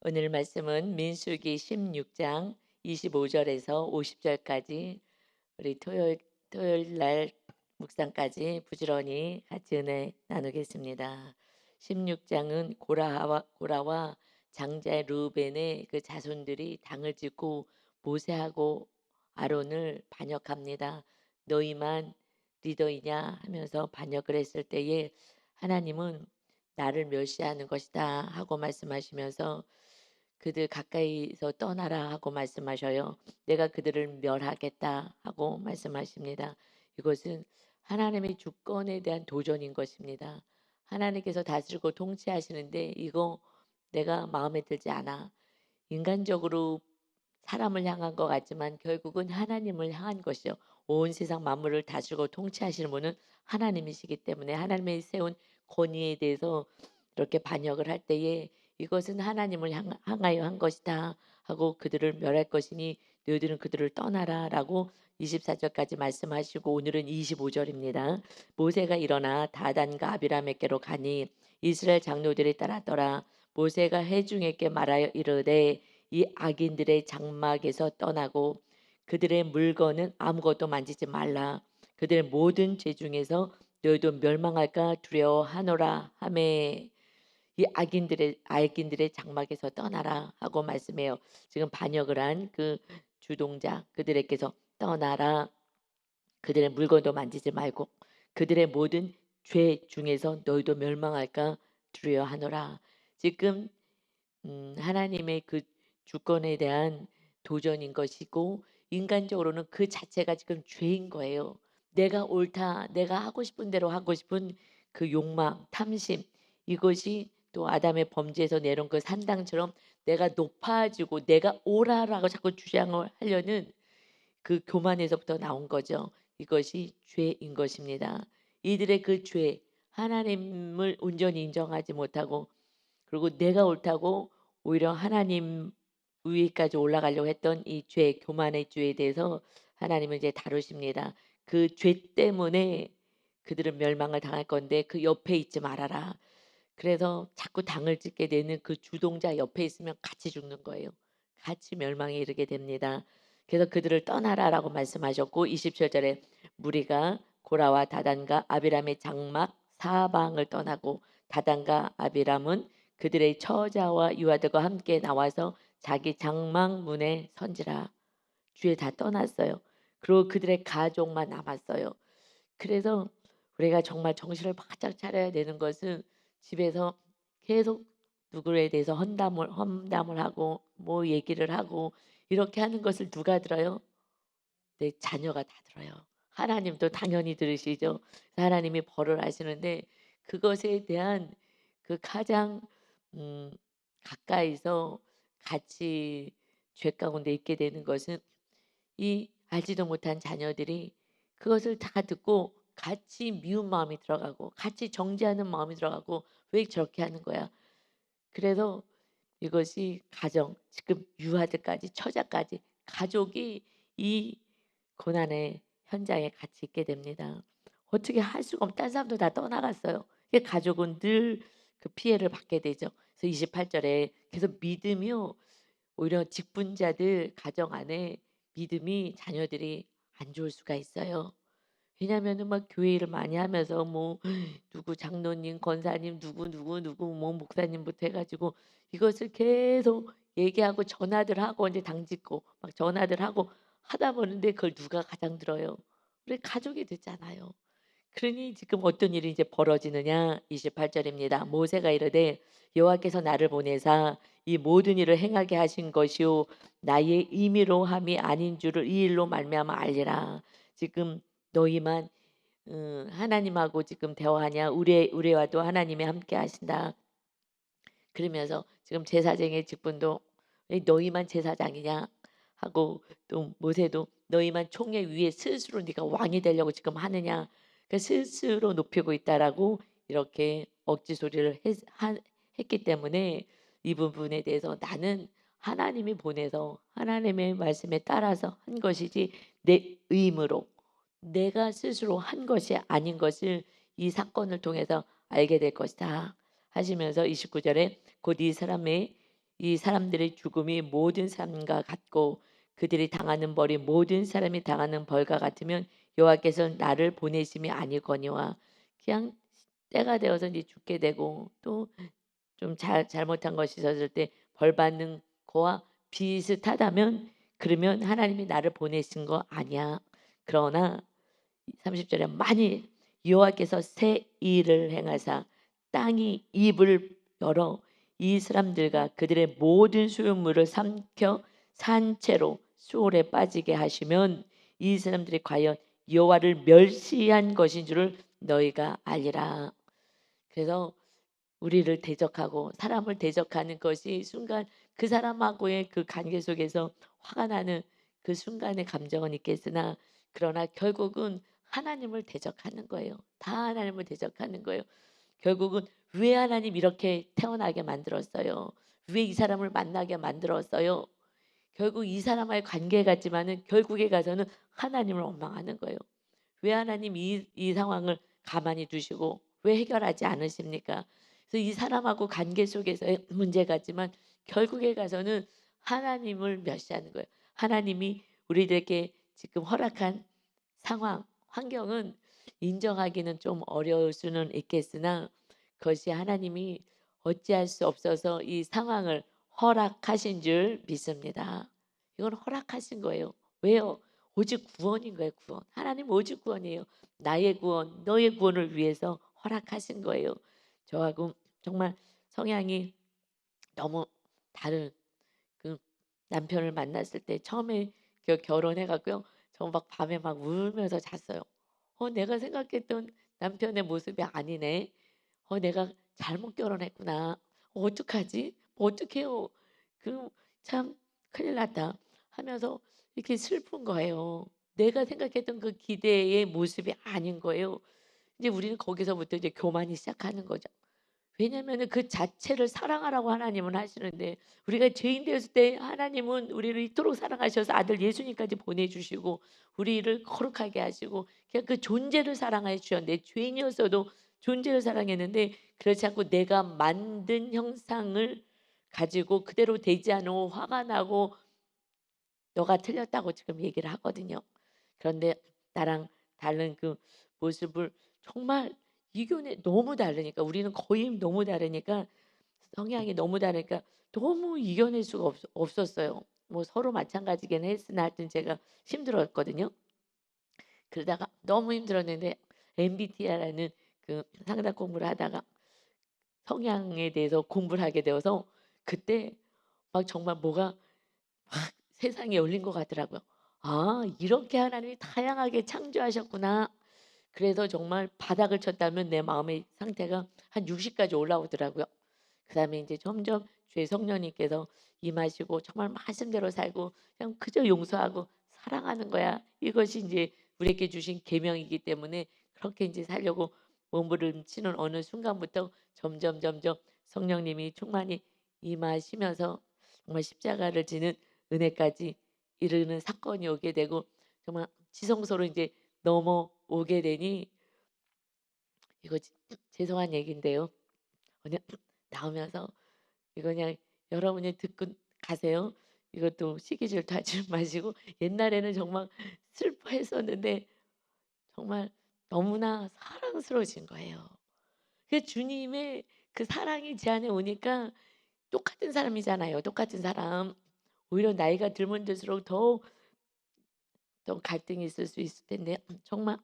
오늘 말씀은 민수기 16장 25절에서 50절까지 우리 토요일 날 묵상까지 부지런히 같이 은혜 나누겠습니다. 16장은 고라와 장자 루벤의 그 자손들이 당을 짓고 모세하고 아론을 반역합니다. 너희만 리더이냐 하면서 반역을 했을 때에 하나님은 나를 멸시하는 것이다 하고 말씀하시면서 그들 가까이서 떠나라 하고 말씀하셔요. 내가 그들을 멸하겠다 하고 말씀하십니다. 이것은 하나님의 주권에 대한 도전인 것입니다. 하나님께서 다스리고 통치하시는데 이거 내가 마음에 들지 않아. 인간적으로 사람을 향한 것 같지만 결국은 하나님을 향한 것이요. 온 세상 만물을 다스리고 통치하시는 분은 하나님이시기 때문에 하나님의 세운 권위에 대해서 이렇게 반역을 할 때에 이것은 하나님을 향하여 한 것이다 하고 그들을 멸할 것이니 너희들은 그들을 떠나라라고 24절까지 말씀하시고 오늘은 25절입니다. 모세가 일어나 다단과 아비라함에게로 가니 이스라엘 장로들이 따랐더라. 모세가 회중에게 말하여 이르되 이 악인들의 장막에서 떠나고 그들의 물건은 아무것도 만지지 말라. 그들의 모든 죄 중에서 너희도 멸망할까 두려워하노라 하매 이 악인들의 장막에서 떠나라 하고 말씀해요. 지금 반역을 한 그 주동자 그들에게서 떠나라. 그들의 물건도 만지지 말고 그들의 모든 죄 중에서 너희도 멸망할까 두려워하노라. 지금 하나님의 그 주권에 대한 도전인 것이고 인간적으로는 그 자체가 지금 죄인 거예요. 내가 옳다, 내가 하고 싶은 대로 하고 싶은 그 욕망, 탐심 이것이 또 아담의 범죄에서 내려온 그 산당처럼 내가 높아지고 내가 옳아라고 자꾸 주장을 하려는 그 교만에서부터 나온 거죠. 이것이 죄인 것입니다. 이들의 그 죄, 하나님을 온전히 인정하지 못하고 그리고 내가 옳다고 오히려 하나님 위에까지 올라가려고 했던 이 죄, 교만의 죄에 대해서 하나님은 이제 다루십니다. 그 죄 때문에 그들은 멸망을 당할 건데 그 옆에 있지 말아라. 그래서 자꾸 당을 짓게 되는 그 주동자 옆에 있으면 같이 죽는 거예요. 같이 멸망에 이르게 됩니다. 그래서 그들을 떠나라라고 말씀하셨고 27절에 무리가 고라와 다단과 아비람의 장막 사방을 떠나고 다단과 아비람은 그들의 처자와 유아들과 함께 나와서 자기 장막 문에 선지라. 주에 다 떠났어요. 그리고 그들의 가족만 남았어요. 그래서 우리가 정말 정신을 바짝 차려야 되는 것은 집에서 계속 누구에 대해서 험담을 하고 뭐 얘기를 하고 이렇게 하는 것을 누가 들어요? 내 자녀가 다 들어요. 하나님도 당연히 들으시죠. 하나님이 벌을 하시는데 그것에 대한 그 가장 음, 가까이서 같이 죄 가운데 있게 되는 것은 이 알지도 못한 자녀들이 그것을 다 듣고 같이 미운 마음이 들어가고 같이 정죄하는 마음이 들어가고 왜 저렇게 하는 거야. 그래서 이것이 가정, 지금 유아들까지 처자까지 가족이 이 고난의 현장에 같이 있게 됩니다. 어떻게 할 수가 없. 딴 사람도 다 떠나갔어요. 이 가족은 늘 그 피해를 받게 되죠. 그래서 28절에 계속 믿음이요. 오히려 직분자들 가정 안에 믿음이 자녀들이 안 좋을 수가 있어요. 왜냐하면은 막 교회 일을 많이 하면서 뭐 누구 장로님, 권사님, 누구 뭐 목사님부터 해가지고 이것을 계속 얘기하고 전화들 하고 이제 당짓고 막 전화들 하고 하다 보는데 그걸 누가 가장 들어요? 우리 가족이 듣잖아요. 그러니 지금 어떤 일이 이제 벌어지느냐 28절입니다. 모세가 이르되 여호와께서 나를 보내사 이 모든 일을 행하게 하신 것이요 나의 임의로 함이 아닌 줄을 이 일로 말미암아 알리라. 지금 너희만 하나님하고 지금 대화하냐 우리와도 하나님이 함께 하신다. 그러면서 지금 제사장의 직분도 왜 너희만 제사장이냐 하고 또 모세도 너희만 총회 위에 스스로 네가 왕이 되려고 지금 하느냐 그 스스로 높이고 있다라고 이렇게 억지 소리를 했기 때문에 이 부분에 대해서 나는 하나님이 보내서 하나님의 말씀에 따라서 한 것이지 내 의무로 내가 스스로 한 것이 아닌 것을 이 사건을 통해서 알게 될 것이다 하시면서 29절에 곧 이 사람의 이 사람들의 죽음이 모든 사람과 같고 그들이 당하는 벌이 모든 사람이 당하는 벌과 같으면 여호와께서는 나를 보내심이 아니거니와 그냥 때가 되어서 이제 죽게 되고 또 좀 잘못한 것이 있었을 때 벌 받는 거와 비슷하다면 그러면 하나님이 나를 보내신 거 아니야. 그러나 30절에 만일 여호와께서 새 일을 행하사 땅이 입을 열어 이 사람들과 그들의 모든 소유물을 삼켜 산채로 수월에 빠지게 하시면 이 사람들이 과연 여호와를 멸시한 것인 줄을 너희가 알리라. 그래서 우리를 대적하고 사람을 대적하는 것이 순간 그 사람하고의 그 관계 속에서 화가 나는 그 순간의 감정은 있겠으나 그러나 결국은 하나님을 대적하는 거예요. 다 하나님을 대적하는 거예요. 결국은 왜 하나님 이렇게 태어나게 만들었어요? 왜 이 사람을 만나게 만들었어요? 결국 이 사람과의 관계 같지만은 결국에 가서는 하나님을 원망하는 거예요. 왜 하나님 이 상황을 가만히 두시고 왜 해결하지 않으십니까? 그래서 이 사람하고 관계 속에서의 문제 같지만 결국에 가서는 하나님을 멸시하는 거예요. 하나님이 우리들에게 지금 허락한 상황, 환경은 인정하기는 좀 어려울 수는 있겠으나 그것이 하나님이 어찌할 수 없어서 이 상황을 허락하신 줄 믿습니다. 이건 허락하신 거예요. 왜요? 오직 구원인 거예요. 구원. 하나님 오직 구원이에요. 나의 구원, 너의 구원을 위해서 허락하신 거예요. 저하고 정말 성향이 너무 다른 그 남편을 만났을 때 처음에 결혼해 갖고요. 저 막 밤에 막 울면서 잤어요. 내가 생각했던 남편의 모습이 아니네. 내가 잘못 결혼했구나. 어떡하지? 어떡해요? 그 참 큰일 났다 하면서 이렇게 슬픈 거예요. 내가 생각했던 그 기대의 모습이 아닌 거예요. 이제 우리는 거기서부터 이제 교만이 시작하는 거죠. 왜냐면은 그 자체를 사랑하라고 하나님은 하시는데 우리가 죄인 되었을 때 하나님은 우리를 이토록 사랑하셔서 아들 예수님까지 보내주시고 우리를 거룩하게 하시고 그냥 그 존재를 사랑해 주셨는데 죄인이었어도 존재를 사랑했는데 그렇지 않고 내가 만든 형상을 가지고 그대로 되지 않으면 화가 나고 너가 틀렸다고 지금 얘기를 하거든요. 그런데 나랑 다른 그 모습을 정말 이겨내 너무 다르니까 우리는 거의 너무 다르니까 성향이 너무 다르니까 너무 이겨낼 수가 없었어요. 뭐 서로 마찬가지긴 했으나 하여튼 제가 힘들었거든요. 그러다가 너무 힘들었는데 MBTI라는 그 상담 공부를 하다가 성향에 대해서 공부를 하게 되어서 그때 막 정말 뭐가 막 세상이 열린 것 같더라고요. 아, 이렇게 하나님이 다양하게 창조하셨구나. 그래서 정말 바닥을 쳤다면 내 마음의 상태가 한 60까지 올라오더라고요. 그다음에 이제 점점 주의 성령님께서 임하시고 정말 말씀대로 살고 그냥 그저 용서하고 사랑하는 거야. 이것이 이제 우리에게 주신 계명이기 때문에 그렇게 이제 살려고 몸부림치는 어느 순간부터 점점 성령님이 충만히 임하시면서 정말 십자가를 지는 은혜까지 이르는 사건이 오게 되고 정말 지성소로 이제 넘어오게 되니 이거 죄송한 얘기인데요. 그냥 나오면서 이거 그냥 여러분이 듣고 가세요. 이것도 시기 질투하지 마시고 옛날에는 정말 슬퍼했었는데 정말 너무나 사랑스러우신 거예요. 그 주님의 그 사랑이 제 안에 오니까 똑같은 사람이잖아요. 똑같은 사람. 오히려 나이가 들면 들수록 더 갈등이 있을 수 있을 텐데 정말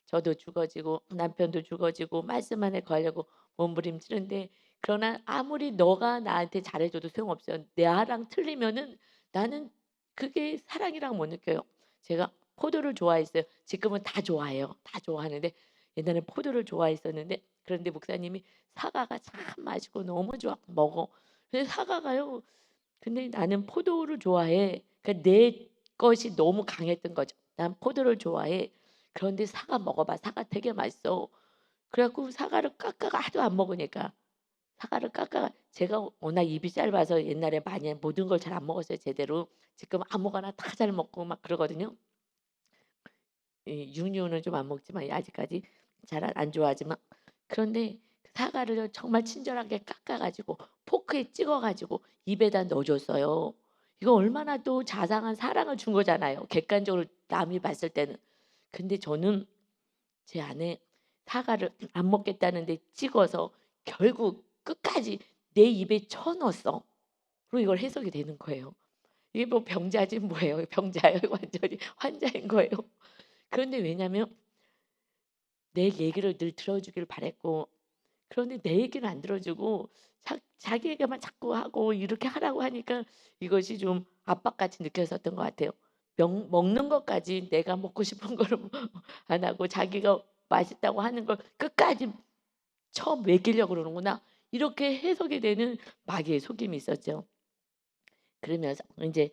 저도 죽어지고 남편도 죽어지고 말씀 안에 거하려고 몸부림치는데 그러나 아무리 너가 나한테 잘해줘도 소용없어요. 나랑 틀리면은 나는 그게 사랑이라고 못 느껴요. 제가 포도를 좋아했어요. 지금은 다 좋아해요. 다 좋아하는데 옛날에 포도를 좋아했었는데 그런데 목사님이 사과가 참 맛있고 너무 좋아 먹어. 근데 사과가요. 근데 나는 포도를 좋아해. 그러니까 내 것이 너무 강했던 거죠. "난 포도를 좋아해." 그런데 "사과 먹어봐. 사과 되게 맛있어." 그래 갖고 사과를 깎아가 하도 안 먹으니까 사과를 깎아가 제가 워낙 입이 짧아서 옛날에 많이 모든 걸 잘 안 먹었어요 제대로. 지금 아무거나 다 잘 먹고 막 그러거든요. 이 육류는 좀 안 먹지만 아직까지 잘 안 좋아하지만 그런데 사과를 정말 친절하게 깎아 가지고 포크에 찍어 가지고 입에다 넣어 줬어요. 이거 얼마나 또 자상한 사랑을 준 거잖아요, 객관적으로 남이 봤을 때는. 근데 저는 제 아내 사과를 안 먹겠다는데 찍어서 결국 끝까지 내 입에 쳐 넣었어. 그리고 이걸 해석이 되는 거예요. 이게 뭐 병자지 뭐예요. 병자예요. 완전히 환자인 거예요. 그런데 왜냐면 내 얘기를 늘 들어주길 바랬고, 그런데 내 얘기는 안 들어주고 자기 얘기만 자꾸 하고 이렇게 하라고 하니까 이것이 좀 압박같이 느껴졌던 것 같아요. 먹는 것까지 내가 먹고 싶은 거를 안 하고 자기가 맛있다고 하는 걸 끝까지 먹이려고 그러는구나. 이렇게 해석이 되는 마귀의 속임이 있었죠. 그러면서 이제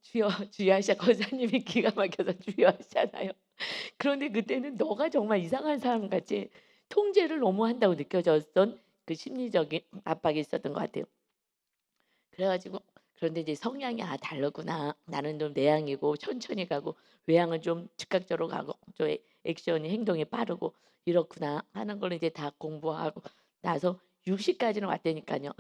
주여 주여 하셔 권사님이 기가 막혀서 주여 하시잖아요. 그런데 그때는 너가 정말 이상한 사람 같이 통제를 너무 한다고 느껴졌던 그 심리적인 압박이 있었던 것 같아요. 그래 가지고 그런데 이제 성향이 다르구나. 나는 좀 내향이고 천천히 가고 외향은 좀 즉각적으로 가고 좀 액션이 행동이 빠르고 이렇구나 하는 걸 이제 다 공부하고 나서 60 까지는 왔다니까요.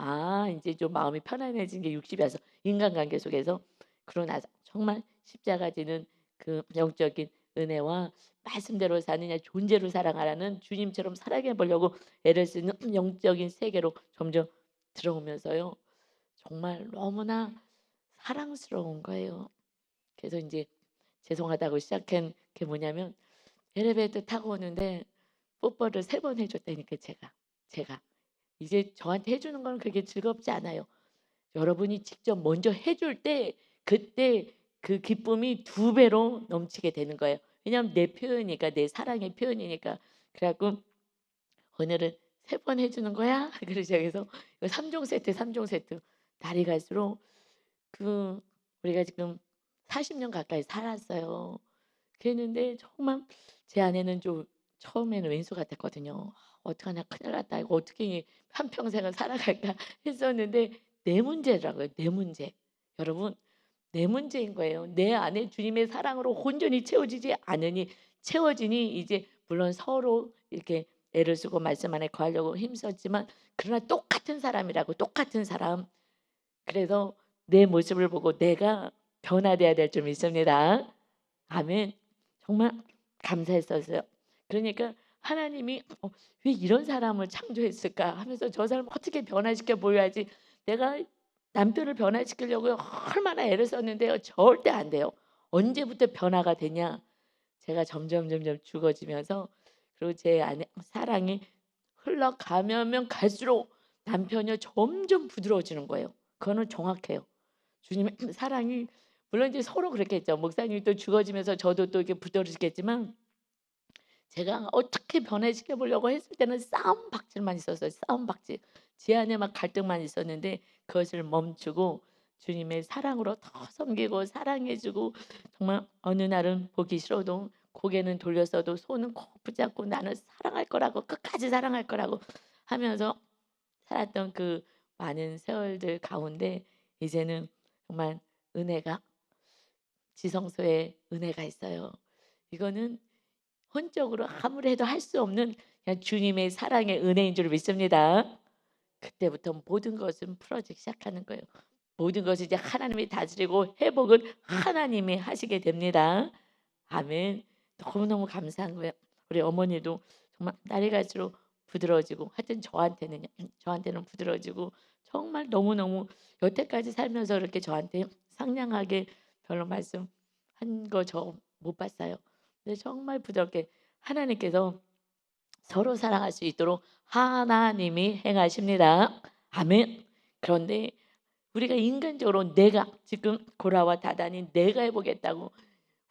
이제 좀 마음이 편안해진 게 60 이어서 인간관계 속에서. 그러고 나서 정말 십자가 지는 그 영적인 은혜와 말씀대로 사느냐 존재로 사랑하라는 주님처럼 살아가 보려고 애를 쓰는 영적인 세계로 점점 들어오면서요. 정말 너무나 사랑스러운 거예요. 그래서 인제 죄송하다고 시작한 게 뭐냐면 엘리베이터 타고 오는데 뽀뽀를 3번 해 줬다니까 제가. 이제 저한테 해 주는 건 그렇게 즐겁지 않아요. 여러분이 직접 먼저 해줄 때 그때 그 기쁨이 2배로 넘치게 되는 거예요. 왜냐하면 내 표현이니까 내 사랑의 표현이니까. 그래 갖고 "오늘은 3번 해 주는 거야?" 그러죠. 그래서 이거 3종 세트, 3종 세트. 날이 갈수록 그 우리가 지금 40년 가까이 살았어요. 그랬는데 정말 제 아내는 좀 처음에는 왼수 같았거든요. '어떡하냐. 큰일 났다. 이거 어떻게 한평생을 살아갈까.' 했었는데 내 문제라고요, 내 문제. 여러분 내 문제인 거예요. 내 안에 주님의 사랑으로 온전히 채워지지 않으니 채워지니 이제 물론 서로 이렇게 애를 쓰고 말씀 안에 거하려고 힘썼지만 그러나 똑같은 사람이라고 똑같은 사람. 그래서 내 모습을 보고 내가 변화돼야 될 줄 믿습니다. 아멘. 정말 감사했었어요. 그러니까 하나님이 '왜 이런 사람을 창조했을까?' 하면서 '저 사람을 어떻게 변화시켜 보여야지.' 내가 남편을 변화시키려고 얼마나 애를 썼는데요. 절대 안 돼요. 언제부터 변화가 되냐? 제가 점점 죽어지면서 그리고 제 안에 사랑이 흘러가면 갈수록 남편이 점점 부드러워지는 거예요. 그거는 정확해요. 주님의 사랑이 물론 이제 서로 그렇겠죠. 목사님이 또 죽어지면서 저도 또 이렇게 부드러워지겠지만 제가 어떻게 변화시켜 보려고 했을 때는 싸움 박질만 있었어요. 싸움 박질. 제 안에 막 갈등만 있었는데 그것을 멈추고 주님의 사랑으로 더 섬기고 사랑해 주고 정말 어느 날은 보기 싫어도 고개는 돌렸어도 손은 꼭 붙잡고 나는 사랑할 거라고 끝까지 사랑할 거라고 하면서 살았던 그 많은 세월들 가운데 이제는 정말 은혜가 지성소에 은혜가 있어요. 이거는 혼적으로 아무리 해도 할 수 없는 그냥 주님의 사랑의 은혜인 줄 믿습니다. 그때부터 모든 것은 풀어지기 시작하는 거예요. 모든 것을 이제 하나님이 다스리고 회복은 하나님이 하시게 됩니다. 아멘. 너무너무 감사한 거예요. 우리 어머니도 정말 날이 갈수록 부드러워지고 하여튼 저한테는 부드러워지고 정말 너무너무 여태까지 살면서 이렇게 저한테 상냥하게 별로 말씀한 거 저 못 봤어요. 근데 정말 부드럽게 하나님께서 서로 사랑할 수 있도록 하나님이 행하십니다. 아멘. 그런데 우리가 인간적으로 내가 지금 고라와 다단이 내가 해 보겠다고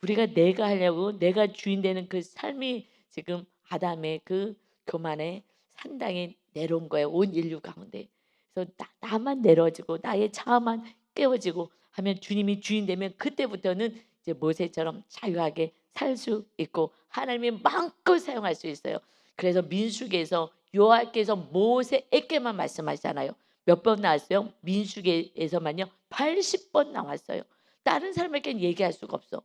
우리가 내가 하려고 내가 주인 되는 그 삶이 지금 아담의 그 교만에 상당히 내려온 거예요, 온 인류 가운데. 그래서 나만 내려지고 나의 자아만 깨워지고 하면 주님이 주인 되면 그때부터는 이제 모세처럼 자유하게 살 수 있고 하나님이 마음껏 사용할 수 있어요. 그래서 민수기에서 여호와께서 모세에게만 말씀하시잖아요. 몇 번 나왔어요? 민수기에서만요 80번 나왔어요. 다른 사람에게는 얘기할 수가 없어.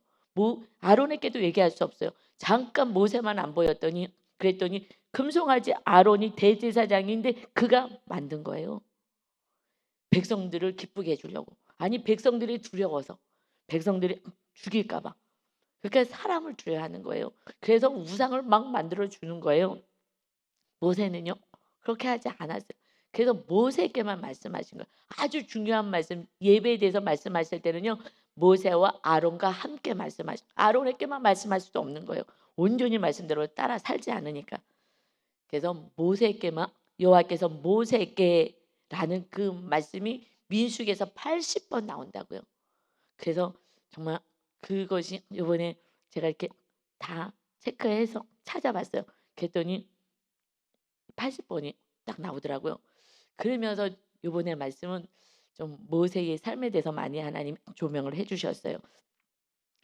아론에게도 얘기할 수 없어요. 잠깐 모세만 안 보였더니 그랬더니 금송아지 아론이 대제사장인데 그가 만든 거예요. 백성들을 기쁘게 해주려고. 아니 백성들이 두려워서, 백성들이 죽일까 봐. 그러니까 사람을 죽여야 하는 거예요. 그래서 우상을 막 만들어 주는 거예요. 모세는요 그렇게 하지 않았어요. 그래서 모세에게만 말씀하신 거예요. 아주 중요한 말씀, 예배에 대해서 말씀하실 때는요 모세와 아론과 함께 말씀하시. 아론에게만 말씀할 수도 없는 거예요. 온전히 말씀대로 따라 살지 않으니까. 그래서 모세에게만, 여호와께서 모세에게라는 그 말씀이 민수기에서 80번 나온다고요. 그래서 정말 그것이 이번에 제가 이렇게 다 체크해서 찾아봤어요. 그랬더니 80번이 딱 나오더라고요. 그러면서 이번에 말씀은 좀 모세의 삶에 대해서 많이 하나님 조명을 해주셨어요.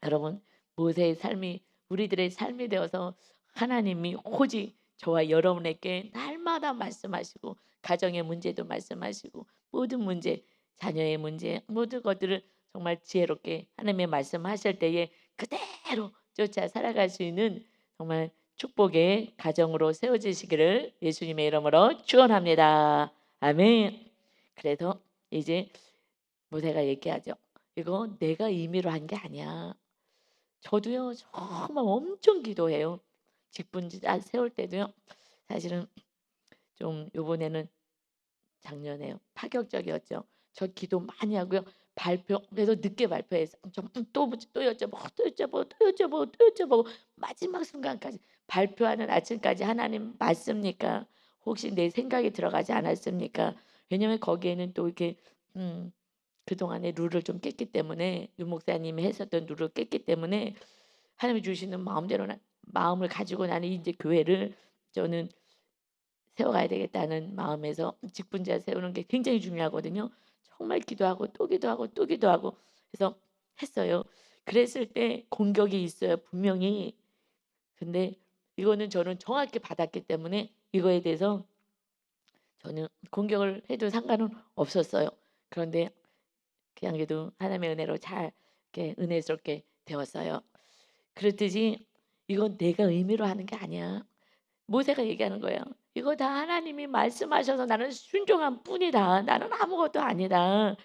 여러분, 모세의 삶이 우리들의 삶이 되어서 하나님이 오직 저와 여러분에게 날마다 말씀하시고, 가정의 문제도 말씀하시고, 모든 문제, 자녀의 문제, 모든 것들을 정말 지혜롭게 하나님의 말씀하실 때에 그대로 쫓아 살아갈 수 있는 정말 축복의 가정으로 세워지시기를 예수님의 이름으로 축원합니다. 아멘. 그래서 이제 모세가 얘기하죠. 이거 내가 임의로 한 게 아니야. 저도요 정말 엄청 기도해요. 직분자 세울 때도요. 사실은 좀 요번에는 작년에요. 파격적이었죠. 저 기도 많이 하고요. 발표 그래서 늦게 발표해서 또 여쭤보고 또 여쭤보고 또 여쭤보고 또 여쭤보고 마지막 순간까지 발표하는 아침까지 하나님 맞습니까? 혹시 내 생각이 들어가지 않았습니까? 왜냐면 거기에는 또 이렇게 그동안의 룰을 좀 깼기 때문에 유 목사님이 했었던 룰을 깼기 때문에 하나님이 주시는 마음대로 마음을 가지고 나는 이제 교회를 저는 세워가야 되겠다는 마음에서 직분자 세우는 게 굉장히 중요하거든요. 정말 기도하고 또 기도하고 또 기도하고 해서 했어요. 그랬을 때 공격이 있어요. 분명히. 근데 이거는 저는 정확히 받았기 때문에 이거에 대해서 저는 공격을 해도 상관은 없었어요. 그런데 그냥 그래도 하나님의 은혜로 잘 이렇게 은혜스럽게 되었어요. 그렇듯이 이건 내가 의미로 하는 게 아니야. 모세가 얘기하는 거예요. 이거 다 하나님이 말씀하셔서 나는 순종한 뿐이다. 나는 아무것도 아니다.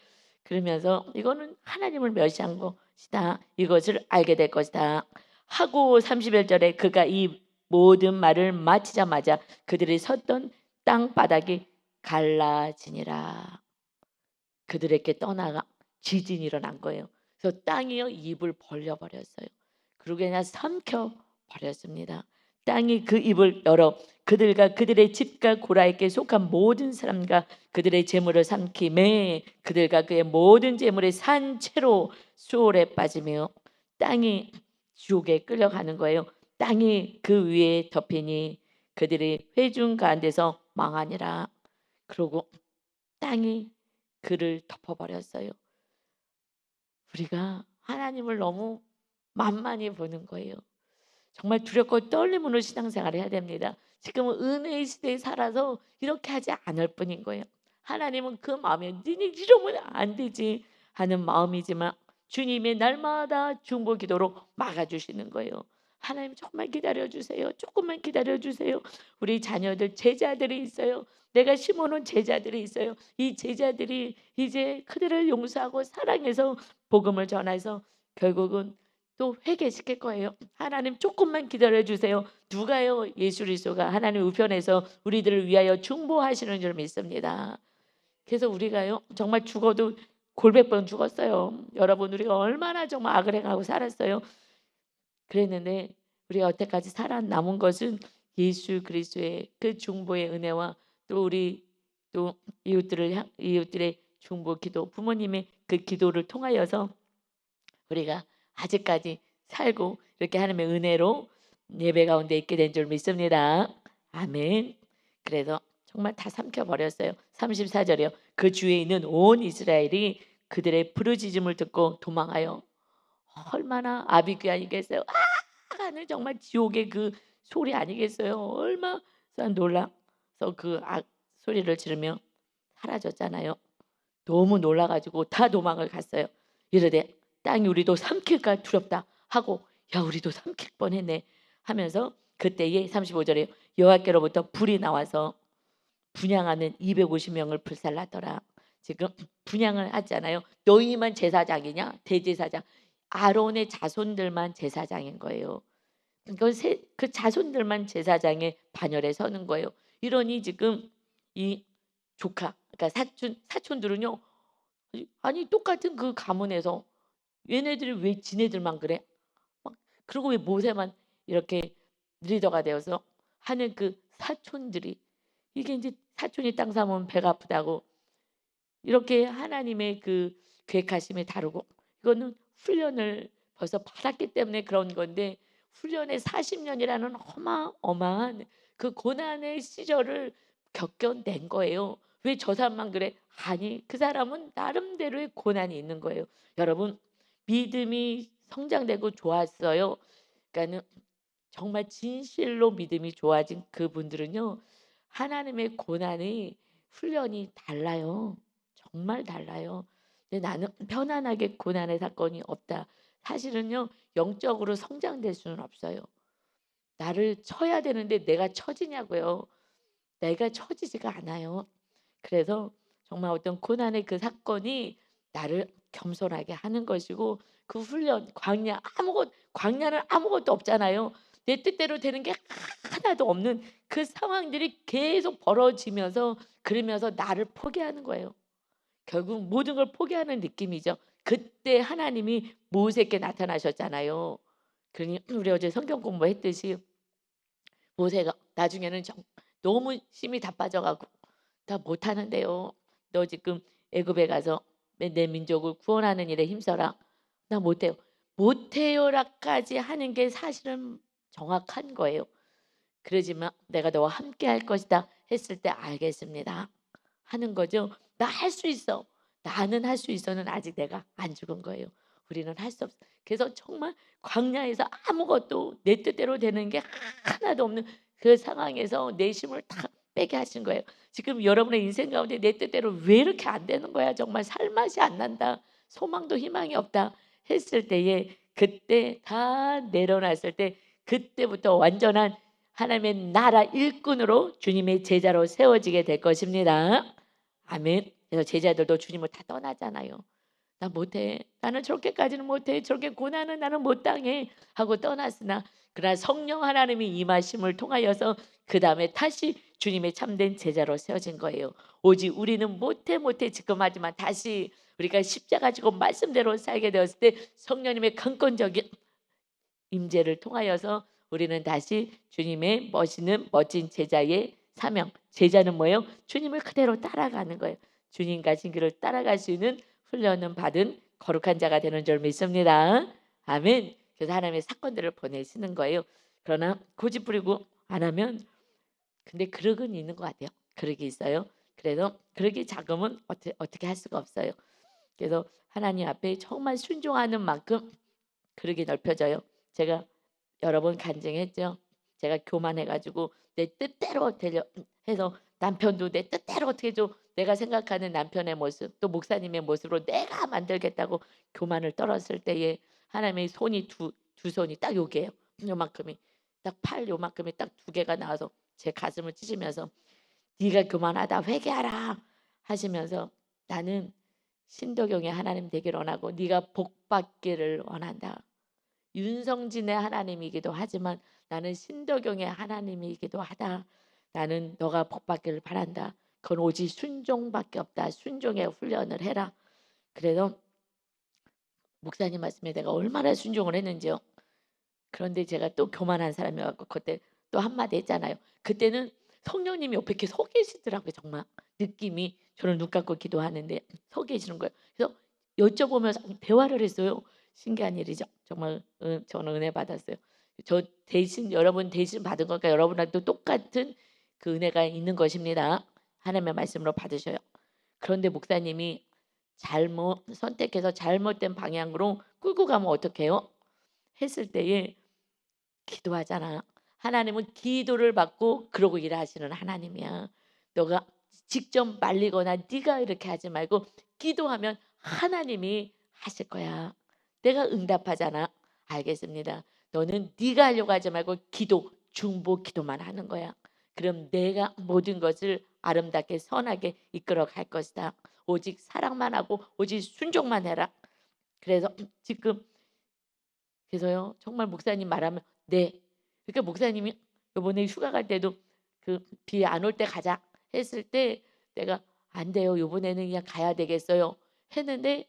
그러면서 이거는 하나님을 멸시한 것이다. 이것을 알게 될 것이다. 하고 31절에 그가 이 모든 말을 마치자마자 그들이 섰던 땅바닥이 갈라지니라. 그들에게 떠나가 지진이 일어난 거예요. 그래서 땅이요 입을 벌려버렸어요. 그러고 그냥 삼켜 버렸습니다. 땅이 그 입을 열어 그들과 그들의 집과 고라에게 속한 모든 사람과 그들의 재물을 삼키매 그들과 그의 모든 재물이 산채로 수월에 빠지며 땅이 지옥에 끌려가는 거예요. 땅이 그 위에 덮이니 그들이 회중 가운데서 망하니라. 그러고 땅이 그를 덮어버렸어요. 우리가 하나님을 너무 만만히 보는 거예요. 정말 두렵고 떨림으로 신앙생활을 해야 됩니다. 지금은 은혜의 시대에 살아서 이렇게 하지 않을 뿐인 거예요. 하나님은 그 마음에 니네 이러면 안 되지 하는 마음이지만 주님의 날마다 중보 기도로 막아주시는 거예요. 하나님 정말 기다려주세요. 조금만 기다려주세요. 우리 자녀들 제자들이 있어요. 내가 심어놓은 제자들이 있어요. 이 제자들이 이제 그들을 용서하고 사랑해서 복음을 전해서 결국은 또 회개시킬 거예요. 하나님 조금만 기다려주세요. 누가요? 예수 그리스도가 하나님 우편에서 우리들을 위하여 중보하시는 줄 믿습니다. 그래서 우리가요 정말 죽어도 골백 번 죽었어요. 여러분 우리가 얼마나 정말 악을 행하고 살았어요. 그랬는데 우리가 여태까지 살아남은 것은 예수 그리스도의 그 중보의 은혜와 또 우리 또 이웃들의 중보 기도, 부모님의 그 기도를 통하여서 우리가 아직까지 살고 이렇게 하나님의 은혜로 예배 가운데 있게 된 줄 믿습니다. 아멘. 그래서 정말 다 삼켜버렸어요. 34절이요. 그 주위에 있는 온 이스라엘이 그들의 부르짖음을 듣고 도망하여 얼마나 아비규환이겠어요. 아 하는 정말 지옥의 그 소리 아니겠어요. 얼마나 놀라서 그 소리를 지르며 사라졌잖아요. 너무 놀라가지고 다 도망을 갔어요. 이르되 땅이 우리도 삼킬까 두렵다 하고 야 우리도 삼킬 뻔했네 하면서 그때에 35절에 여호와께로부터 불이 나와서 분향하는 250명을 불살랐더라. 지금 분향을 하잖아요. 너희만 제사장이냐? 대제사장. 아론의 자손들만 제사장인 거예요. 그 자손들만 제사장의 반열에 서는 거예요. 이러니 지금 이 조카, 그러니까 사촌들은요. 아니 똑같은 그 가문에서 얘네들이 왜 지네들만 그래? 막 그리고 왜 모세만 이렇게 리더가 되어서 하는 그 사촌들이, 이게 이제 사촌이 땅 사면 배가 아프다고, 이렇게 하나님의 그 계획하심이 다르고, 이거는 훈련을 벌써 받았기 때문에 그런 건데, 훈련의 40년이라는 어마어마한 그 고난의 시절을 겪어낸 거예요. 왜 저 사람만 그래? 아니, 그 사람은 나름대로의 고난이 있는 거예요. 여러분, 믿음이 성장되고 좋았어요. 그러니까는 정말 진실로 믿음이 좋아진 그분들은요, 하나님의 고난의 훈련이 달라요. 정말 달라요. 근데 나는 편안하게 고난의 사건이 없다. 사실은요, 영적으로 성장될 수는 없어요. 나를 쳐야 되는데 내가 쳐지냐고요. 내가 처지지가 않아요. 그래서 정말 어떤 고난의 그 사건이 나를 겸손하게 하는 것이고, 그 훈련, 광야는 아무것도 없잖아요. 내 뜻대로 되는 게 하나도 없는 그 상황들이 계속 벌어지면서, 그러면서 나를 포기하는 거예요. 결국 모든 걸 포기하는 느낌이죠. 그때 하나님이 모세께 나타나셨잖아요. 그러니 우리 어제 성경 공부했듯이 모세가 나중에는 너무 힘이 다 빠져가고, 다 못하는데요. 너 지금 애굽에 가서 내 민족을 구원하는 일에 힘써라. 나 못해요. 못해요라까지 하는 게 사실은 정확한 거예요. 그러지만 내가 너와 함께 할 것이다 했을 때 알겠습니다 하는 거죠. 나 할 수 있어. 나는 할 수 있어는 아직 내가 안 죽은 거예요. 우리는 할 수 없어. 그래서 정말 광야에서 아무것도 내 뜻대로 되는 게 하나도 없는 그 상황에서 내심을 다 빼게 하신 거예요. 지금 여러분의 인생 가운데 내 뜻대로 왜 이렇게 안 되는 거야? 정말 살맛이 안 난다. 소망도 희망이 없다 했을 때에, 그때 다 내려놨을 때, 그때부터 완전한 하나님의 나라 일꾼으로 주님의 제자로 세워지게 될 것입니다. 아멘. 그래서 제자들도 주님을 다 떠나잖아요. 나 못해. 나는 저렇게까지는 못해. 저렇게 고난은 나는 못 당해 하고 떠났으나, 그러나 성령 하나님이 임하심을 통하여서 그 다음에 다시 주님의 참된 제자로 세워진 거예요. 오직 우리는 못해 지금 하지만 다시 우리가 십자가 지고 말씀대로 살게 되었을 때 성령님의 강권적인 임재를 통하여서 우리는 다시 주님의 멋진 제자의 사명. 제자는 뭐예요? 주님을 그대로 따라가는 거예요. 주님 가신 길을 따라갈 수 있는 훈련은 받은 거룩한 자가 되는 줄 믿습니다. 아멘. 그래서 하나님의 사건들을 보내시는 거예요. 그러나 고집 부리고 안 하면, 근데 그릇은 있는 것 같아요. 그릇이 있어요. 그래서 그릇이 작으면 어떻게 할 수가 없어요. 그래서 하나님 앞에 정말 순종하는 만큼 그릇이 넓혀져요. 제가 여러 번 간증했죠. 제가 교만해가지고 내 뜻대로 되려 해서 남편도 내 뜻대로 어떻게 해줘, 내가 생각하는 남편의 모습, 또 목사님의 모습으로 내가 만들겠다고 교만을 떨었을 때에 하나님의 손이 두 손이 딱 요게요. 요만큼이, 딱 팔 요만큼이 딱 두 개가 나와서 제 가슴을 찢으면서 네가 교만하다 회개하라 하시면서, 나는 신도경의 하나님 되기를 원하고 네가 복 받기를 원한다. 윤성진의 하나님이기도 하지만 나는 신도경의 하나님이기도 하다. 나는 너가 복 받기를 바란다. 그건 오직 순종밖에 없다. 순종의 훈련을 해라. 그래서 목사님 말씀에 내가 얼마나 순종을 했는지요. 그런데 제가 또 교만한 사람이었고 그때 또 한마디 했잖아요. 그때는 성령님이 옆에 이렇게 서 계시더라고요. 정말 느낌이, 저는 눈 감고 기도하는데 서 계시는 거예요. 그래서 여쭤보면서 대화를 했어요. 신기한 일이죠. 정말 저는 은혜 받았어요. 저 대신, 여러분 대신 받은 거니까 여러분한테도 똑같은 그 은혜가 있는 것입니다. 하나님의 말씀으로 받으셔요. 그런데 목사님이 잘못 선택해서 잘못된 방향으로 끌고 가면 어떡해요? 했을 때에 기도하잖아. 하나님은 기도를 받고 그러고 일하시는 하나님이야. 너가 직접 말리거나 네가 이렇게 하지 말고 기도하면 하나님이 하실 거야. 내가 응답하잖아. 알겠습니다. 너는 네가 하려고 하지 말고 중보 기도만 하는 거야. 그럼 내가 모든 것을 아름답게 선하게 이끌어 갈 것이다. 오직 사랑만 하고 오직 순종만 해라. 그래서 지금 그래서요 정말 목사님 말하면 네. 그러니까 목사님이 요번에 휴가 갈 때도 그 비 안 올 때 가자 했을 때 내가 안 돼요. 요번에는 그냥 가야 되겠어요. 했는데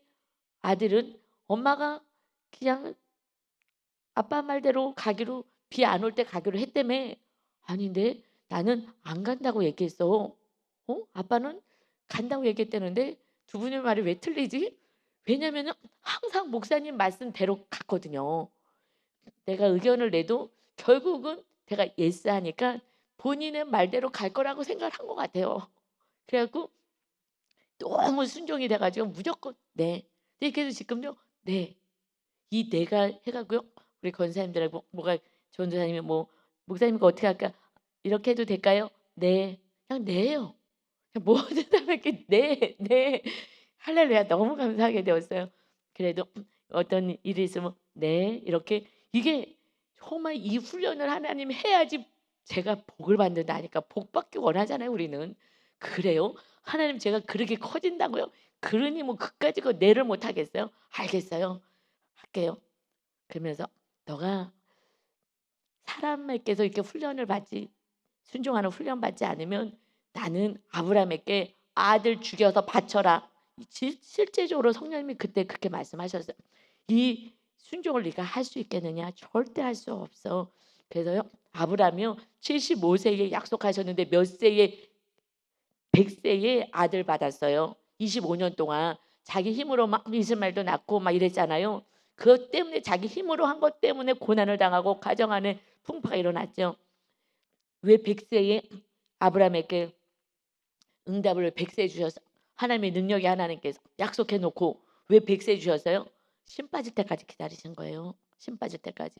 아들은 엄마가 그냥 아빠 말대로 가기로 비 안 올 때 가기로 했다며. 아닌데 나는 안 간다고 얘기했어. 아빠는 간다고 얘기했다는데 두 분의 말이 왜 틀리지? 왜냐면은 항상 목사님 말씀대로 갔거든요. 내가 의견을 내도 결국은 제가 예스 하니까 본인의 말대로 갈 거라고 생각을 한 것 같아요. 그래 갖고 너무 순종이 돼 가지고 무조건 네. 네 그래서 지금요. 네. 이 내가 해 갖고요. 우리 권사님들하고 뭐가 전도사님이 뭐 "목사님 이거 어떻게 할까? 이렇게 해도 될까요?" "네." 그냥 "네예요." 그냥 모든 사람에게 "네. 네." 할렐루야. 너무 감사하게 되었어요. 그래도 어떤 일이 있으면 "네." 이렇게 이게 정말 이 훈련을 하나님이 해야지 제가 복을 받는다니까. 복 받기 원하잖아요 우리는. 그래요? 하나님 제가 그렇게 커진다고요? 그러니 뭐 그까짓 거 네를 못 하겠어요? 알겠어요. 할게요. 그러면서 "너가 사람에게서 이렇게 훈련을 받지 순종하는 훈련 받지 않으면 나는 아브라함에게 아들 죽여서 바쳐라." 실제적으로 성령님이 그때 그렇게 말씀하셨어요. "이 순종을 네가 할 수 있겠느냐? 절대 할 수 없어." 그래서요. 아브라함이요. 75 세에 약속하셨는데 몇 세에 100 세에 아들 받았어요. 25년 동안 자기 힘으로 막 이스마엘도 낳고 막 이랬잖아요. 그것 때문에 자기 힘으로 한 것 때문에 고난을 당하고 가정 안에 풍파가 일어났죠. 왜 100 세에 아브라함에게 응답을 100 세에 주셔서 하나님의 능력이 하나님께서 약속해 놓고 왜 100 세 주셨어요? 신 빠질 때까지 기다리신 거예요. 신 빠질 때까지.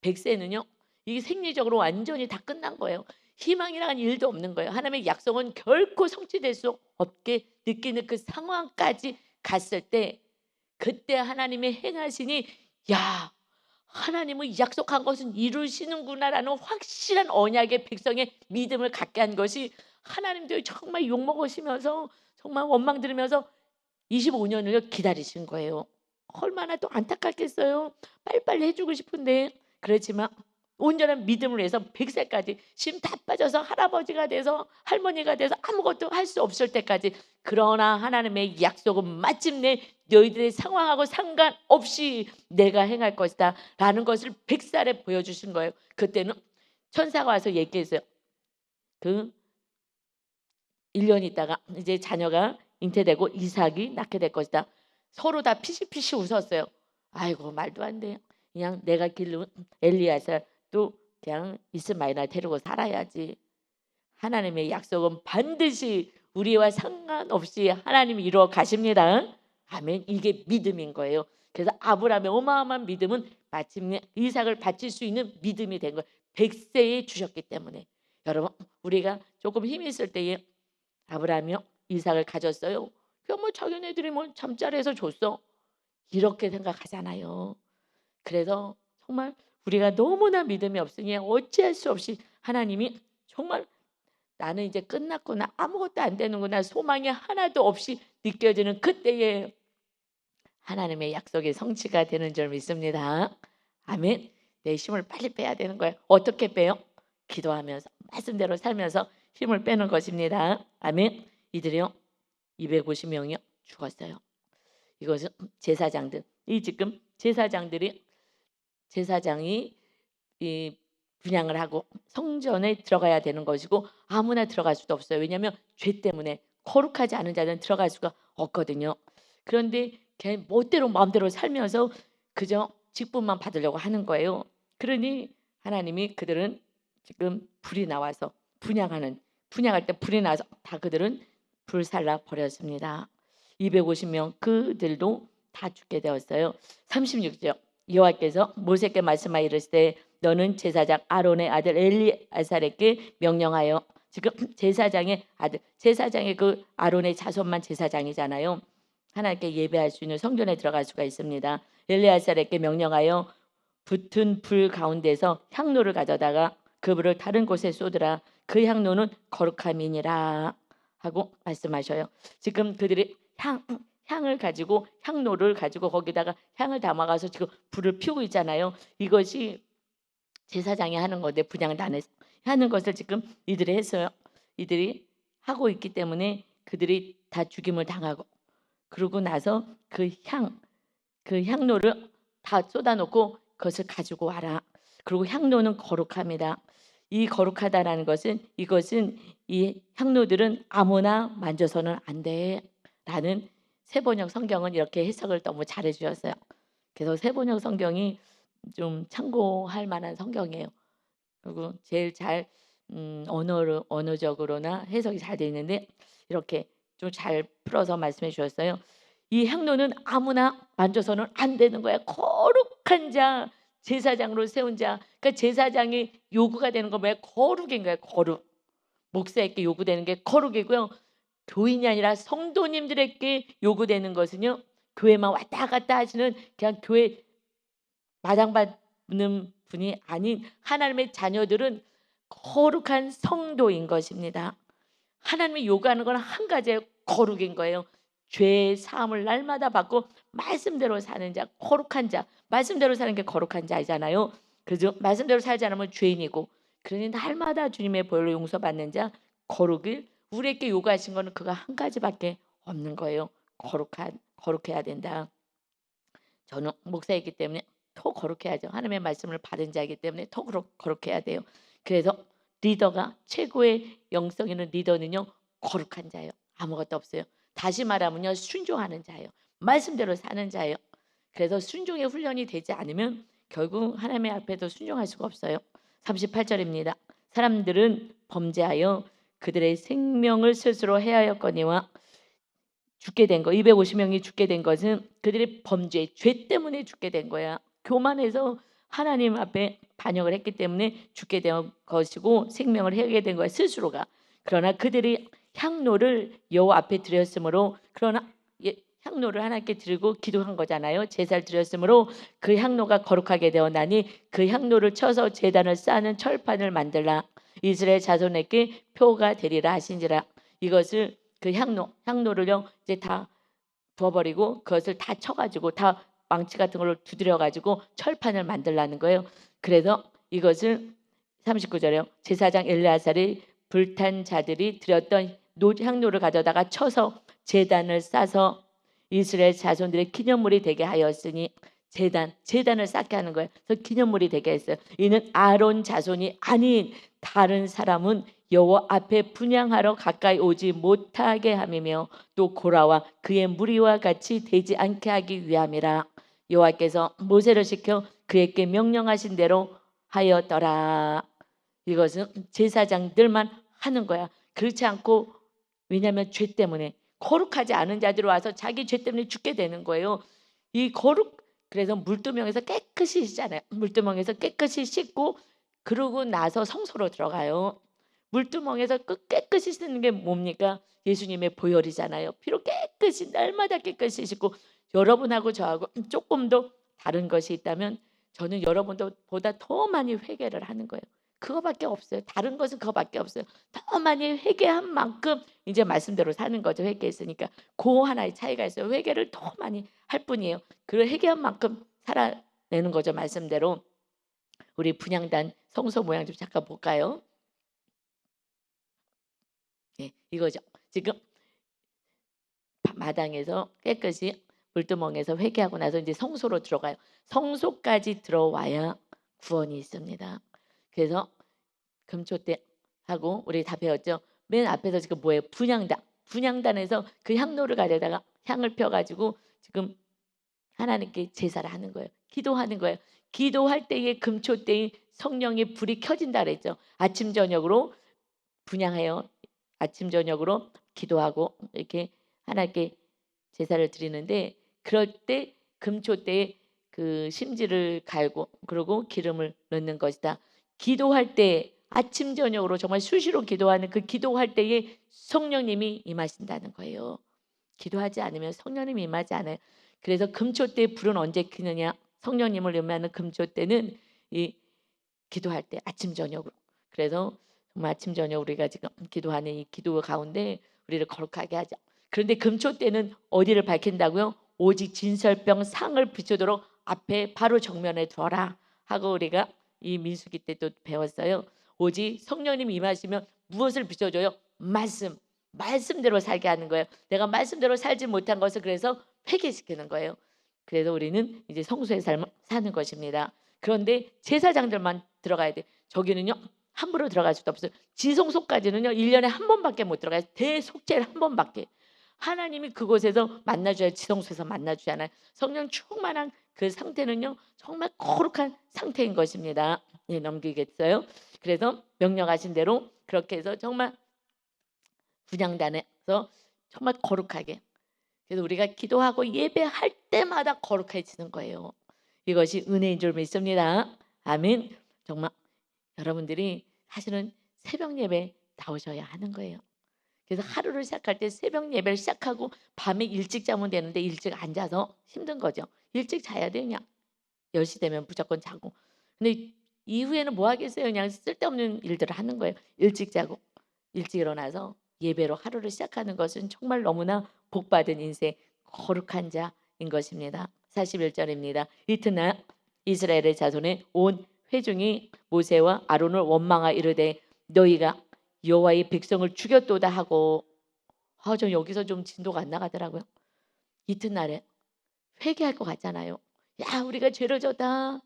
100 세는요. 이게 생리적으로 완전히 다 끝난 거예요. 희망이라는 일도 없는 거예요. 하나님의 약속은 결코 성취될 수 없게 느끼는 그 상황까지 갔을 때 그때 하나님의 행하시니 '야 하나님은 약속한 것은 이루시는구나.'라는 확실한 언약의 백성의 믿음을 갖게 한 것이 하나님도 정말 욕먹으시면서 정말 원망 들으면서 25 년을 기다리신 거예요. 얼마나 또 안타깝겠어요. 빨리빨리 해 주고 싶은데. 그렇지만 온전한 믿음을 위해서 100 세까지 심 다 빠져서 할아버지가 돼서 할머니가 돼서 아무것도 할 수 없을 때까지 그러나 하나님의 약속은 마침내 너희들의 상황하고 상관없이 내가 행할 것이다 라는 것을 100 살에 보여주신 거예요. 그때는 천사가 와서 얘기했어요. 그 1년 있다가 이제 자녀가 잉태되고 이삭이 낳게 될 것이다. 서로 다 피식피식 웃었어요. 아이고 말도 안 돼. 그냥 내가 기른 엘리야살도 그냥 이스마엘을 데리고 살아야지. 하나님의 약속은 반드시 우리와 상관없이 하나님이 이루어 가십니다. 아멘. 이게 믿음인 거예요. 그래서 아브라함의 어마어마한 믿음은 마침내 이삭을 바칠 수 있는 믿음이 된 거예요. 100세에 주셨기 때문에. 여러분 우리가 조금 힘이 있을 때에 아브라함이요 이삭을 가졌어요. 그뭐 자기네들이 뭐 잠자리에서 줬어. 이렇게 생각하잖아요. 그래서 정말 우리가 너무나 믿음이 없으니 어찌할 수 없이 하나님이 정말 '나는 이제 끝났구나. 아무것도 안 되는구나.' 소망이 하나도 없이 느껴지는 그때에 하나님의 약속의 성취가 되는 줄 믿습니다. 아멘. 내 힘을 빨리 빼야 되는 거예요. 어떻게 빼요? 기도하면서 말씀대로 살면서 힘을 빼는 것입니다. 아멘. 이들이요 250 명이요 죽었어요. 이것은 제사장들. 이 지금 제사장이 이 분향을 하고 성전에 들어가야 되는 것이고 아무나 들어갈 수도 없어요. 왜냐하면 죄 때문에 거룩하지 않은 자는 들어갈 수가 없거든요. 그런데 걔 멋대로 마음대로 살면서 그저 직분만 받으려고 하는 거예요. 그러니 하나님이 그들은 지금 불이 나와서 분향할 때 불이 나서 다 그들은 불살라 버렸습니다. 250명 그들도 다 죽게 되었어요. 36절 여호와께서 모세께 말씀하여 이르시되 너는 제사장 아론의 아들 엘리아살에게 명령하여 지금 제사장의 아들 제사장의 그 아론의 자손만 제사장이잖아요. 하나님께 예배할 수 있는 성전에 들어갈 수가 있습니다. 엘리아살에게 명령하여 붙은 불 가운데서 향로를 가져다가 그 불을 다른 곳에 쏟으라. 그 향로는 거룩함이니라 하고 말씀하셔요. 지금 그들이 향을 가지고 향로를 가지고 거기다가 향을 담아가서 지금 불을 피우고 있잖아요. 이것이 제사장이 하는 건데 분향단에서 하는 것을 지금 이들이 했어요. 이들이 하고 있기 때문에 그들이 다 죽임을 당하고, 그러고 나서 그 향로를 다 쏟아놓고 그것을 가지고 와라. 그리고 향로는 거룩합니다. 이 거룩하다라는 것은, 이것은 이 향로들은 아무나 만져서는 안 돼 라는 세번역 성경은 이렇게 해석을 너무 잘해 주셨어요. 그래서 세번역 성경이 좀 참고할 만한 성경이에요. 그리고 제일 잘 언어적으로나 해석이 잘 되어 있는데 이렇게 좀 잘 풀어서 말씀해 주셨어요. 이 향로는 아무나 만져서는 안 되는 거야. 거룩한 자, 제사장으로 세운 자. 그러니까 제사장이 요구가 되는 거 뭐야? 거룩인 거야. 거룩. 목사에게 요구되는 게 거룩이고요. 교인이 아니라 성도님들에게 요구되는 것은요, 교회만 왔다 갔다 하시는 그냥 교회 마당받는 분이 아닌 하나님의 자녀들은 거룩한 성도인 것입니다. 하나님이 요구하는 건 한 가지의 거룩인 거예요. 죄의 사함을 날마다 받고 말씀대로 사는 자, 거룩한 자. 말씀대로 사는 게 거룩한 자이잖아요. 그죠? 말씀대로 살지 않으면 죄인이고, 그러니 날마다 주님의 보혈로 용서받는 자, 거룩을 우리에게 요구하신 거는 그거 한 가지밖에 없는 거예요. 거룩해야 된다. 저는 목사이기 때문에 더 거룩해야죠. 하나님의 말씀을 받은 자이기 때문에 더 거룩해야 돼요. 그래서 리더가, 최고의 영성 있는 리더는요, 거룩한 자예요. 아무것도 없어요. 다시 말하면요, 순종하는 자예요. 말씀대로 사는 자예요. 그래서 순종의 훈련이 되지 않으면 결국 하나님의 앞에도 순종할 수가 없어요. 38절입니다. 사람들은 범죄하여 그들의 생명을 스스로 해하였거니와 죽게 된 거, 250명이 죽게 된 것은 그들의 범죄, 죄 때문에 죽게 된 거야. 교만해서 하나님 앞에 반역을 했기 때문에 죽게 된 것이고 생명을 해하게 된 거야, 스스로가. 그러나 그들이 향로를 여호와 앞에 드렸으므로, 그러나 향로를 하나님께 드리고 기도한 거잖아요. 제사를 드렸으므로 그 향로가 거룩하게 되었나니 그 향로를 쳐서 제단을 쌓는 철판을 만들라. 이스라엘 자손에게 표가 되리라 하신지라. 이것을 그 향로를요 이제 다 부어버리고 그것을 다 쳐가지고 다 망치 같은 걸로 두드려가지고 철판을 만들라는 거예요. 그래서 이것을 39절에요. 제사장 엘르아살이 불탄 자들이 드렸던 향로를 가져다가 쳐서 제단을 싸서 이스라엘 자손들의 기념물이 되게 하였으니, 제단을 쌓게 하는 거예요. 그래서 기념물이 되게 했어요. 이는 아론 자손이 아닌 다른 사람은 여호와 앞에 분향하러 가까이 오지 못하게 함이며 또 고라와 그의 무리와 같이 되지 않게 하기 위함이라. 여호와께서 모세를 시켜 그에게 명령하신 대로 하였더라. 이것은 제사장들만 하는 거야. 그렇지 않고, 왜냐하면 죄 때문에 거룩하지 않은 자들이 와서 자기 죄 때문에 죽게 되는 거예요. 이 그래서 물두멍에서 깨끗이 씻잖아요. 물두멍에서 깨끗이 씻고 그러고 나서 성소로 들어가요. 물두멍에서 깨끗이 씻는 게 뭡니까? 예수님의 보혈이잖아요. 피로 깨끗이 날마다 깨끗이 씻고, 여러분하고 저하고 조금 더 다른 것이 있다면 저는 여러분보다 더 많이 회개를 하는 거예요. 그거밖에 없어요. 다른 것은 그거밖에 없어요. 더 많이 회개한 만큼 이제 말씀대로 사는 거죠. 회개했으니까. 그 하나의 차이가 있어요. 회개를 더 많이 할 뿐이에요. 그 회개한 만큼 살아내는 거죠. 말씀대로. 우리 분향단 성소 모양 좀 잠깐 볼까요? 예, 이거죠. 지금 마당에서 깨끗이 물두멍에서 회개하고 나서 이제 성소로 들어가요. 성소까지 들어와야 구원이 있습니다. 그래서 금초 때 하고 우리 다 배웠죠. 맨 앞에서 지금 뭐예요? 분향단에서 그 향로를 가져다가 향을 펴가지고 지금 하나님께 제사를 하는 거예요. 기도하는 거예요. 기도할 때에 금초 때에 성령의 불이 켜진다 그랬죠. 아침 저녁으로 분향해요. 아침 저녁으로 기도하고 이렇게 하나님께 제사를 드리는데, 그럴 때 금초 때에 그 심지를 갈고 그리고 기름을 넣는 것이다. 기도할 때 아침 저녁으로 정말 수시로 기도하는 그 기도할 때에 성령님이 임하신다는 거예요. 기도하지 않으면 성령님이 임하지 않아요. 그래서 금초 때 불은 언제 켜느냐? 성령님을 임하는 금초 때는 이 기도할 때 아침 저녁으로. 그래서 정말 아침 저녁 우리가 지금 기도하는 이 기도 가운데 우리를 거룩하게 하자. 그런데 금초 때는 어디를 밝힌다고요? 오직 진설병 상을 비추도록 앞에 바로 정면에 두어라 하고 우리가 이 민수기 때 또 배웠어요. 오직 성령님 임하시면 무엇을 비춰줘요? 말씀대로 살게 하는 거예요. 내가 말씀대로 살지 못한 것을 그래서 회개시키는 거예요. 그래서 우리는 이제 성수의 삶을 사는 것입니다. 그런데 제사장들만 들어가야 돼. 저기는요 함부로 들어갈 수도 없어요. 지성소까지는요 1년에 한 번밖에 못 들어가요. 대속죄를 한 번밖에. 하나님이 그곳에서 만나줘야 지성소에서 만나주잖아요. 성령 충만한 그 상태는요 정말 거룩한 상태인 것입니다. 예, 넘기겠어요. 그래서 명령하신 대로 그렇게 해서 정말 분향단에서 정말 거룩하게. 그래서 우리가 기도하고 예배할 때마다 거룩해지는 거예요. 이것이 은혜인 줄 믿습니다. 아멘. 정말 여러분들이 사실은 새벽 예배 나오셔야 하는 거예요. 그래서 하루를 시작할 때 새벽 예배를 시작하고 밤에 일찍 자면 되는데 일찍 안 자서 힘든 거죠. 일찍 자야 돼 그냥. 10시 되면 무조건 자고. 근데 이후에는 뭐 하겠어요? 그냥 쓸데없는 일들을 하는 거예요. 일찍 자고 일찍 일어나서 예배로 하루를 시작하는 것은 정말 너무나 복받은 인생 거룩한 자인 것입니다. 41절입니다. 이튿날 이스라엘의 자손의 온 회중이 모세와 아론을 원망하 이르되 너희가 여호와의 백성을 죽였도다 하고 저 여기서 좀 진도가 안 나가더라고요. 이튿날에 회개할 것 같잖아요. 야 우리가 죄를 졌다.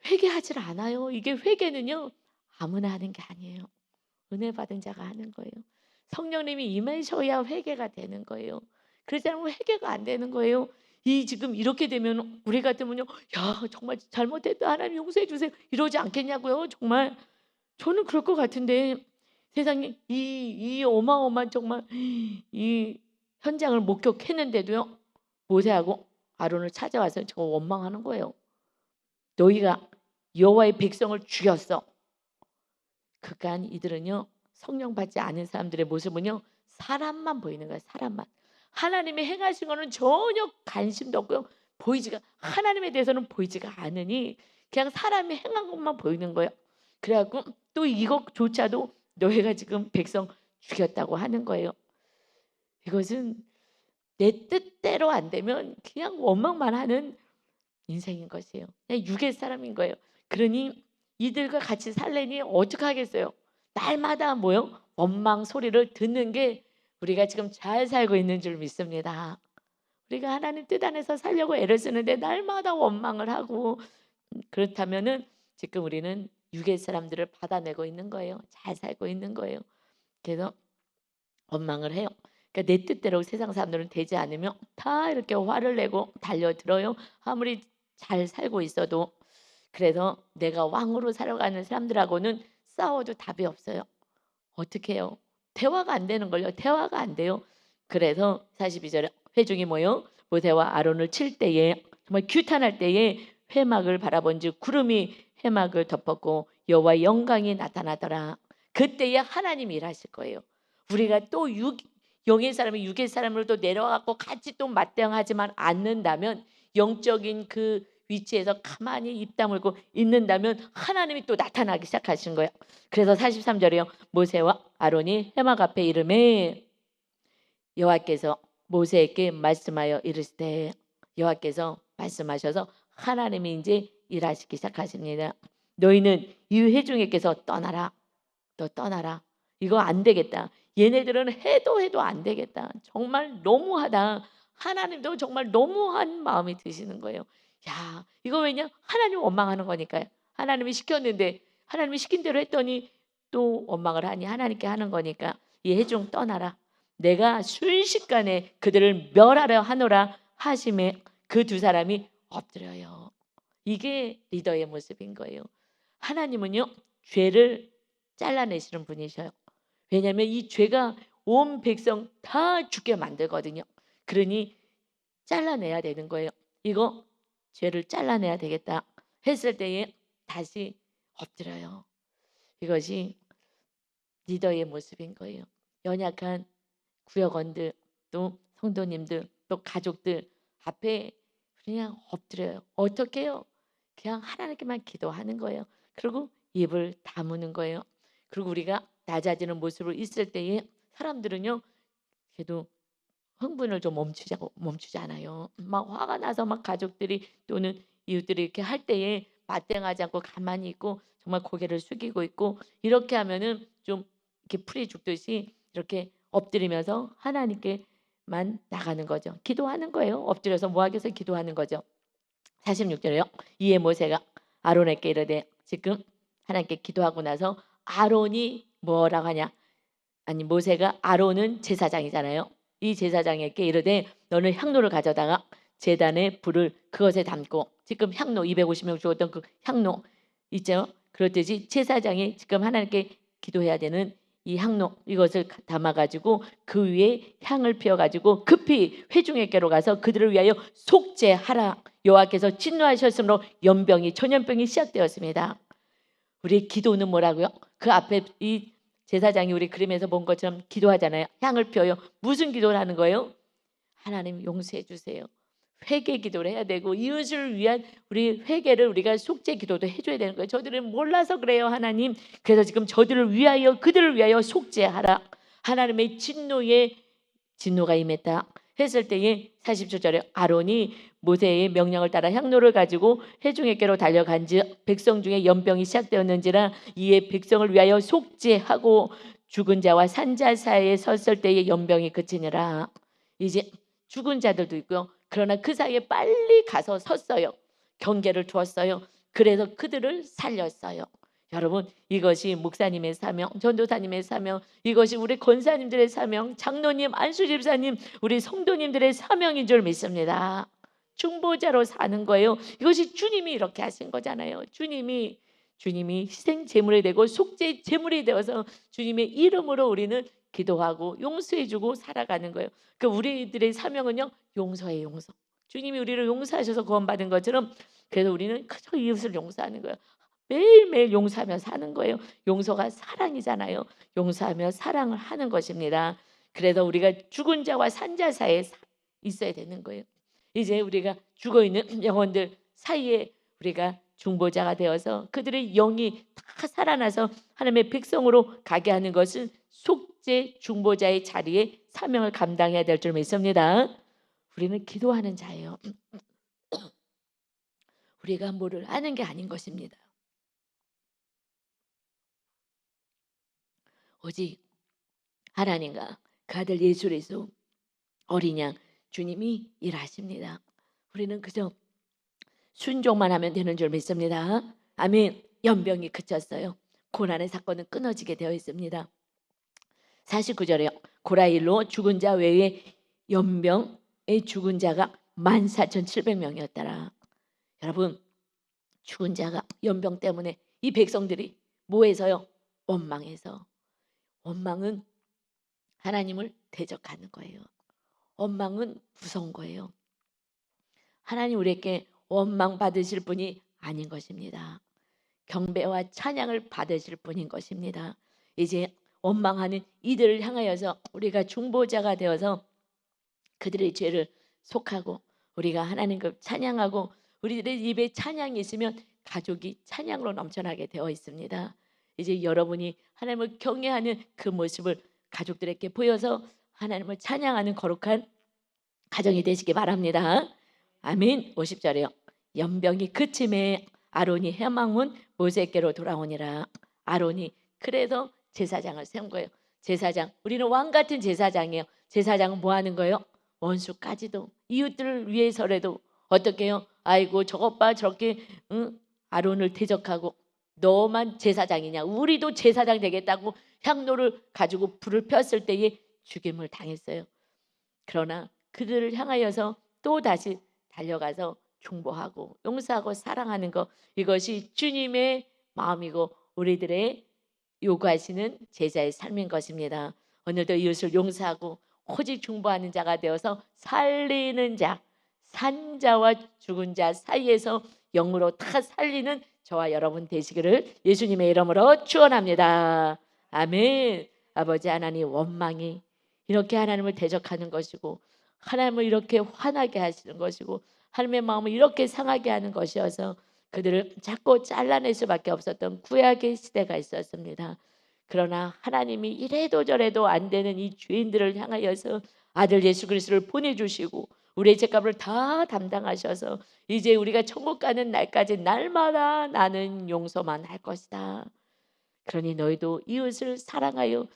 회개하질 않아요. 이게 회개는요 아무나 하는 게 아니에요. 은혜 받은 자가 하는 거예요. 성령님이 임하셔야 회개가 되는 거예요. 그렇지 않으면 회개가 안 되는 거예요. 이 지금 이렇게 되면 우리 같으면요. 야 정말 잘못했다. 하나님 용서해 주세요. 이러지 않겠냐고요. 정말 저는 그럴 것 같은데 세상에 이 어마어마한 정말 이 현장을 목격했는데도요. 모세하고 아론을 찾아와서 저 원망하는 거예요. 너희가 여호와의 백성을 죽였어. 그간 이들은요 성령 받지 않은 사람들의 모습은요 사람만 보이는 거예요. 사람만. 하나님이 행하신 거는 전혀 관심도 없고요. 보이지가 하나님에 대해서는 보이지가 않으니 그냥 사람이 행한 것만 보이는 거예요. 그래갖고 또 이것조차도 너희가 지금 백성 죽였다고 하는 거예요. 이것은 내 뜻대로 안 되면 그냥 원망만 하는 인생인 것이에요. 그냥 육의 사람인 거예요. 그러니 이들과 같이 살려니 어떻게 하겠어요? 날마다 뭐요? 원망 소리를 듣는 게 우리가 지금 잘 살고 있는 줄 믿습니다. 우리가 하나님 뜻 안에서 살려고 애를 쓰는데 날마다 원망을 하고 그렇다면은 지금 우리는 육의 사람들을 받아내고 있는 거예요. 잘 살고 있는 거예요. 그래서 원망을 해요. 그러니까 내 뜻대로 세상 사람들은 되지 않으면 다 이렇게 화를 내고 달려들어요. 아무리 잘 살고 있어도. 그래서 내가 왕으로 살아가는 사람들하고는 싸워도 답이 없어요. 어떻게 해요? 대화가 안 되는 걸요. 대화가 안 돼요. 그래서 42절에 회중이 모여 모세와 아론을 칠 때에 정말 규탄할 때에 회막을 바라본즉 구름이 회막을 덮었고 여호와의 영광이 나타나더라. 그때에 하나님이 일하실 거예요. 우리가 또 영의 사람이 육의 사람으로 또 내려와갖고 같이 또 맞대응하지만 않는다면 영적인 그 위치에서 가만히 입 다물고 있는다면 하나님이 또 나타나기 시작하신 거예요. 그래서 43절에요. 모세와 아론이 회막 앞에 이르매 여호와께서 모세에게 말씀하여 이르시되 여호와께서 말씀하셔서 하나님이 이제 일하시기 시작하십니다. 너희는 이 회중에게서 떠나라. 너 떠나라. 이거 안 되겠다. 얘네들은 해도 안 되겠다. 정말 너무하다. 하나님도 정말 너무한 마음이 드시는 거예요. 야, 이거 왜냐? 하나님 원망하는 거니까요. 하나님이 시켰는데 하나님이 시킨 대로 했더니 또 원망을 하니 하나님께 하는 거니까 이 회중 떠나라. 내가 순식간에 그들을 멸하려 하노라 하심에 그 두 사람이 엎드려요. 이게 리더의 모습인 거예요. 하나님은요 죄를 잘라내시는 분이셔요. 왜냐하면 이 죄가 온 백성 다 죽게 만들거든요. 그러니 잘라내야 되는 거예요. 이거 죄를 잘라내야 되겠다 했을 때에 다시 엎드려요. 이것이 리더의 모습인 거예요. 연약한 구역원들 또 성도님들 또 가족들 앞에 그냥 엎드려요. 어떻게 해요? 그냥 하나님께만 기도하는 거예요. 그리고 입을 다무는 거예요. 그리고 우리가 낮아지는 모습으로 있을 때에 사람들은요, 그래도 흥분을 좀 멈추지 않아요. 막 화가 나서 막 가족들이 또는 이웃들이 이렇게 할 때에 맞대응하지 않고 가만히 있고 정말 고개를 숙이고 있고, 이렇게 하면은 좀 이렇게 풀이 죽듯이 이렇게 엎드리면서 하나님께만 나가는 거죠. 기도하는 거예요. 엎드려서 뭐 하겠어요? 기도하는 거죠. 46절에요. 이에 모세가 아론에게 이르되, 지금 하나님께 기도하고 나서 아론이 뭐라고 하냐? 아니, 모세가, 아론은 제사장이잖아요. 이 제사장에게 이르되, 너는 향로를 가져다가 제단에 불을 그것에 담고, 지금 향로 250명 죽었던 그 향로 있죠. 그렇듯이 제사장이 지금 하나님께 기도해야 되는 이 향로, 이것을 담아가지고 그 위에 향을 피워가지고 급히 회중에게로 가서 그들을 위하여 속죄하라. 여호와께서 진노하셨으므로 연병이, 전염병이 시작되었습니다. 우리 기도는 뭐라고요? 그 앞에 이 제사장이 우리 그림에서 본 것처럼 기도하잖아요. 향을 피워요. 무슨 기도를 하는 거예요? 하나님 용서해 주세요. 회개 기도를 해야 되고, 이웃을 위한 우리 회개를 우리가 속죄 기도도 해줘야 되는 거예요. 저들은 몰라서 그래요, 하나님. 그래서 지금 저들을 위하여, 그들을 위하여 속죄하라. 하나님의 진노가 임했다 했을 때에 47절에 아론이 모세의 명령을 따라 향로를 가지고 회중에게로 달려간즉 백성 중에 연병이 시작되었는지라 이에 백성을 위하여 속죄하고 죽은 자와 산 자 사이에 섰을 때에 연병이 그치니라. 이제 죽은 자들도 있고요. 그러나 그 사이에 빨리 가서 섰어요. 경계를 두었어요. 그래서 그들을 살렸어요. 여러분, 이것이 목사님의 사명, 전도사님의 사명, 이것이 우리 권사님들의 사명, 장로님, 안수집사님, 우리 성도님들의 사명인 줄 믿습니다. 중보자로 사는 거예요. 이것이 주님이 이렇게 하신 거잖아요. 주님이 희생 제물이 되고 속죄 제물이 되어서 주님의 이름으로 우리는 기도하고 용서해주고 살아가는 거예요. 그 우리들의 사명은요, 용서예요, 용서. 주님이 우리를 용서하셔서 구원받은 것처럼, 그래서 우리는 그저 이웃을 용서하는 거예요. 매일매일 용서하며 사는 거예요. 용서가 사랑이잖아요. 용서하며 사랑을 하는 것입니다. 그래서 우리가 죽은 자와 산 자 사이에 있어야 되는 거예요. 이제 우리가 죽어있는 영혼들 사이에 우리가 중보자가 되어서 그들의 영이 다 살아나서 하나님의 백성으로 가게 하는 것은 속죄 중보자의 자리에 사명을 감당해야 될 줄 믿습니다. 우리는 기도하는 자예요. 우리가 뭐를 하는 게 아닌 것입니다. 오직 하나님과 그 아들 예수 그리스도 어린 양 주님이 일하십니다. 우리는 그저 순종만 하면 되는 줄 믿습니다. 아멘. 연병이 그쳤어요. 고난의 사건은 끊어지게 되어 있습니다. 49절에요. 고라일로 죽은 자 외에 연병의 죽은 자가 14,700명이었더라. 여러분, 죽은 자가 연병 때문에 이 백성들이 뭐해서요? 원망해서. 원망은 하나님을 대적하는 거예요. 원망은 무서운 거예요. 하나님 우리에게 원망 받으실 분이 아닌 것입니다. 경배와 찬양을 받으실 분인 것입니다. 이제 원망하는 이들을 향하여서 우리가 중보자가 되어서 그들의 죄를 속하고 우리가 하나님을 찬양하고, 우리들의 입에 찬양이 있으면 가족이 찬양으로 넘쳐나게 되어 있습니다. 이제 여러분이 하나님을 경외하는 그 모습을 가족들에게 보여서 하나님을 찬양하는 거룩한 가정이 되시기 바랍니다. 아멘. 50절에요. 연병이 그침에 아론이 해망문 모세께로 돌아오니라. 아론이 그래서 제사장을 세운 거예요. 제사장, 우리는 왕 같은 제사장이에요. 제사장은 뭐 하는 거예요? 원수까지도, 이웃들을 위해서라도 어떻게 해요? 아이고 저것 봐, 저렇게 아론을 대적하고 너만 제사장이냐, 우리도 제사장 되겠다고 향로를 가지고 불을 폈을 때에 죽임을 당했어요. 그러나 그들을 향하여서 또 다시 달려가서 중보하고 용서하고 사랑하는 것, 이것이 주님의 마음이고 우리들의 요구하시는 제자의 삶인 것입니다. 오늘도 이웃을 용서하고 오직 중보하는 자가 되어서 살리는 자, 산 자와 죽은 자 사이에서 영으로 다 살리는 저와 여러분 되시기를 예수님의 이름으로 축원합니다. 아멘. 아버지 하나님, 원망이 이렇게 하나님을 대적하는 것이고 하나님을 이렇게 화나게 하시는 것이고 하나님의 마음을 이렇게 상하게 하는 것이어서 그들을 자꾸 잘라낼 수밖에 없었던 구약의 시대가 있었습니다. 그러나 하나님이 이래도 저래도 안 되는 이 죄인들을 향하여서 아들 예수 그리스도를 보내주시고 우리의 죄값을 다 담당하셔서 이제 우리가 천국 가는 날까지 날마다 나는 용서만 할 것이다. 그러니 너희도 이웃을 사랑하여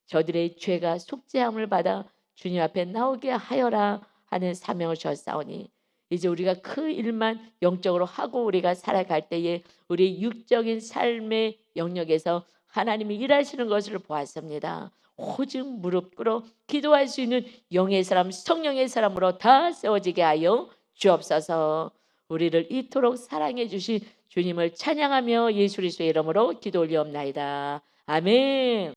저들의 죄가 속죄함을 받아 주님 앞에 나오게 하여라 하는 사명을 주었사오니 이제 우리가 그 일만 영적으로 하고 우리가 살아갈 때에 우리 육적인 삶의 영역에서 하나님이 일하시는 것을 보았습니다. 오직 무릎 꿇어 기도할 수 있는 영의 사람, 성령의 사람으로 다 세워지게 하여 주옵소서. 우리를 이토록 사랑해 주신 주님을 찬양하며 예수 그리스도의 이름으로 기도 올리옵나이다. 아멘.